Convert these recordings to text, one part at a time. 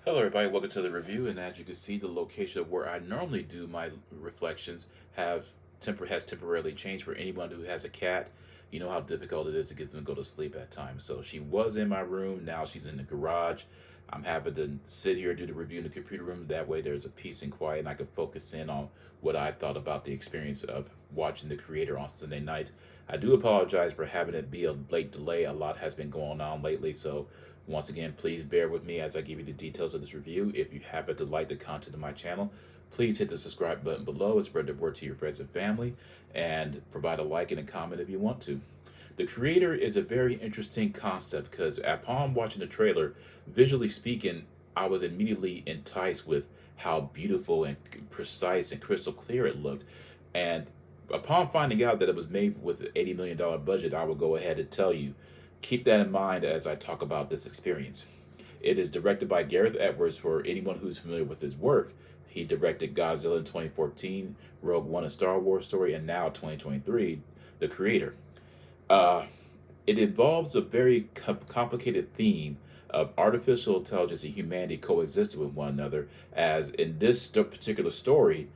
Hello, everybody. Welcome to the review. And as you can see, the location of where I normally do my reflections has temporarily changed. For anyone who has a cat, you know how difficult it is to get them to go to sleep at times. So she was in my room. Now she's in the garage. I'm having to sit here do the review in the computer room. That way, there's a peace and quiet, and I can focus in on what I thought about the experience of watching The Creator on Sunday night. I do apologize for having it be a late delay. A lot has been going on lately, so once again, please bear with me as I give you the details of this review. If you happen to like the content of my channel, please hit the subscribe button below and spread the word to your friends and family, and provide a like and a comment if you want to. The Creator is a very interesting concept because upon watching the trailer, visually speaking, I was immediately enticed with how beautiful and precise and crystal clear it looked. And upon finding out that it was made with an $80 million budget, I will go ahead and tell you, keep that in mind as I talk about this experience. It is directed by Gareth Edwards. For anyone who's familiar with his work, he directed Godzilla in 2014, Rogue One, a Star Wars story, and now 2023, The Creator. Uh, it involves a very complicated theme of artificial intelligence and humanity coexisting with one another, as in this particular story,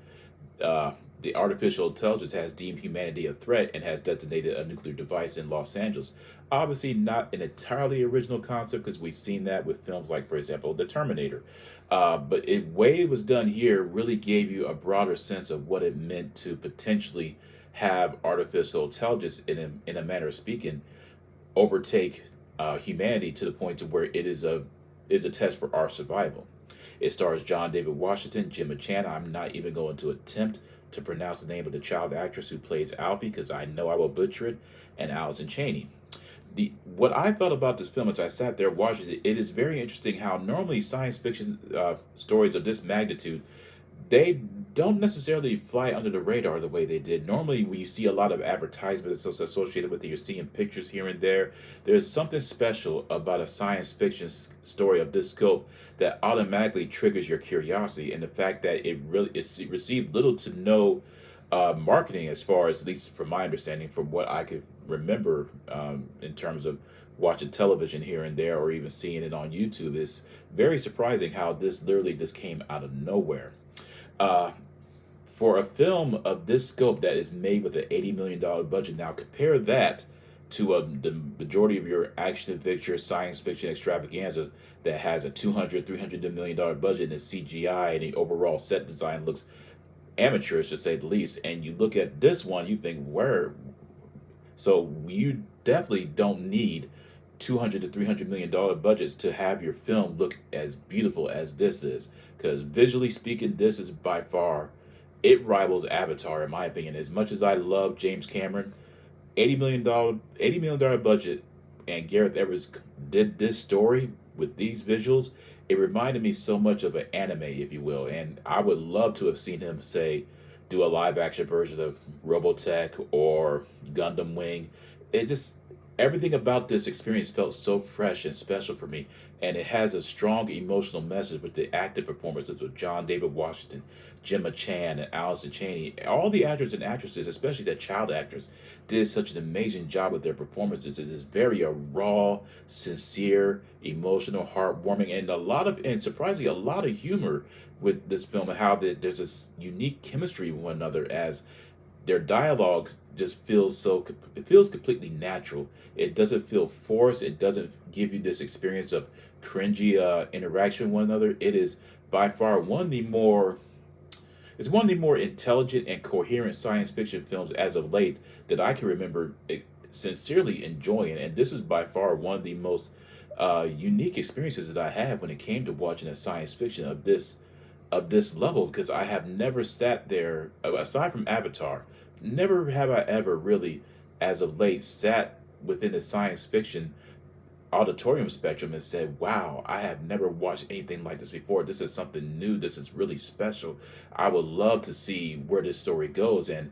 uh, the artificial intelligence has deemed humanity a threat and has detonated a nuclear device in Los Angeles. Obviously, not an entirely original concept because we've seen that with films like, for example, The Terminator. But the way it was done here really gave you a broader sense of what it meant to potentially have artificial intelligence, in a manner of speaking, overtake humanity to the point to where it is a test for our survival. It stars John David Washington, Gemma Chan. I'm not even going to attempt to pronounce the name of the child actress who plays Alfie because I know I will butcher it, and Allison Chaney. What I thought about this film as I sat there watching it, it is very interesting how normally science fiction stories of this magnitude, they don't necessarily fly under the radar the way they did. Normally, when you see a lot of advertisements associated with it, you're seeing pictures here and there. There's something special about a science fiction story of this scope that automatically triggers your curiosity, and the fact that it received little to no marketing, as far as, at least from my understanding, from what I could remember, in terms of watching television here and there, or even seeing it on YouTube. Is very surprising how this literally just came out of nowhere. Uh, for a film of this scope that is made with an $80 million budget, now compare that to the majority of your action picture, science fiction extravaganzas that has a 200, $300 million budget, and the CGI and the overall set design looks amateurish to say the least. And you look at this one, you think, where? So you definitely don't need 200 to $300 million budgets to have your film look as beautiful as this is. Because visually speaking, this is by far, it rivals Avatar in my opinion. As much as I love James Cameron, $80 million budget, and Gareth Evans did this story with these visuals. It reminded me so much of an anime, if you will, and I would love to have seen him say do a live action version of Robotech or Gundam Wing. It just, everything about this experience felt so fresh and special for me, and it has a strong emotional message with the active performances of John David Washington, Gemma Chan, and Allison Chaney. All the actors and actresses, especially that child actress, did such an amazing job with their performances. It is very raw, sincere, emotional, heartwarming, and surprisingly, a lot of humor with this film, and how there's this unique chemistry with one another, as their dialogue just it feels completely natural. It doesn't feel forced. It doesn't give you this experience of cringy interaction with one another. It is by far one of the more intelligent and coherent science fiction films as of late that I can remember sincerely enjoying. And this is by far one of the most unique experiences that I had when it came to watching a science fiction of this level, because I have never sat there, aside from Avatar, never have I ever really, as of late, sat within the science fiction auditorium spectrum and said, wow, I have never watched anything like this before. This is something new. This is really special. I would love to see where this story goes. And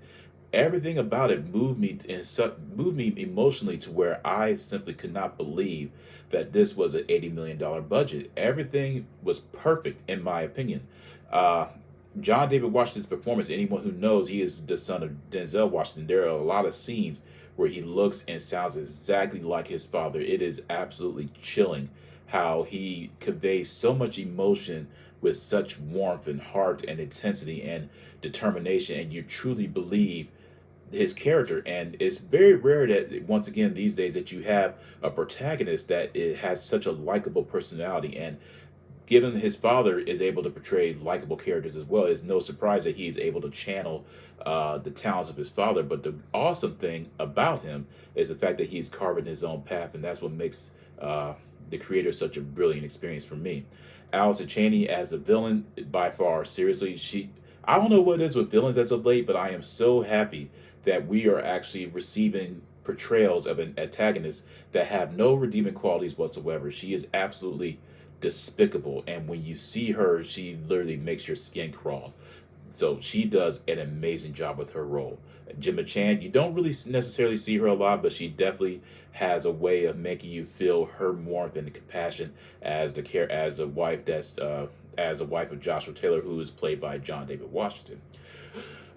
everything about it moved me emotionally, to where I simply could not believe that this was an $80 million budget. Everything was perfect, in my opinion. Uh, John David Washington's performance, anyone who knows, he is the son of Denzel Washington. There are a lot of scenes where he looks and sounds exactly like his father. It is absolutely chilling how he conveys so much emotion with such warmth and heart and intensity and determination, and you truly believe his character. And it's very rare that, once again, these days, that you have a protagonist that it has such a likable personality. And given his father is able to portray likable characters as well, it's no surprise that he's able to channel the talents of his father. But the awesome thing about him is the fact that he's carving his own path, and that's what makes the creator such a brilliant experience for me. Allison Chaney as the villain, by far, seriously, I don't know what it is with villains as of late, but I am so happy that we are actually receiving portrayals of an antagonist that have no redeeming qualities whatsoever. She is absolutely despicable, and when you see her, she literally makes your skin crawl. So she does an amazing job with her role. Gemma Chan, you don't really necessarily see her a lot, but she definitely has a way of making you feel her warmth and compassion as the care as a wife that's as a wife of Joshua Taylor, who is played by John David Washington.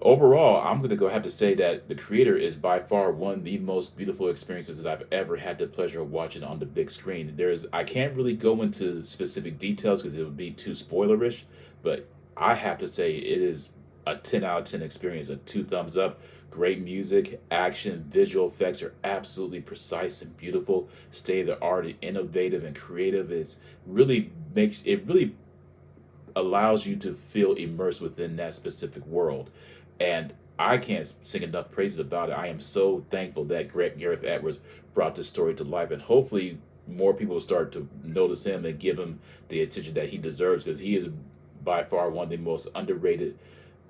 Overall, I'm going to go have to say that The Creator is by far one of the most beautiful experiences that I've ever had the pleasure of watching on the big screen. I can't really go into specific details because it would be too spoilerish, but I have to say it is a 10 out of 10 experience, a two thumbs up. Great music, action, visual effects are absolutely precise and beautiful. State of the art, innovative and creative. It really allows you to feel immersed within that specific world. And I can't sing enough praises about it. I am so thankful that Gareth Edwards brought this story to life, and hopefully more people will start to notice him and give him the attention that he deserves, because he is by far one of the most underrated,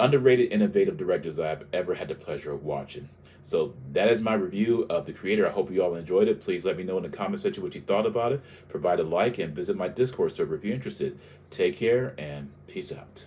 innovative directors I've ever had the pleasure of watching. So that is my review of The Creator. I hope you all enjoyed it. Please let me know in the comment section what you thought about it. Provide a like and visit my Discord server if you're interested. Take care and peace out.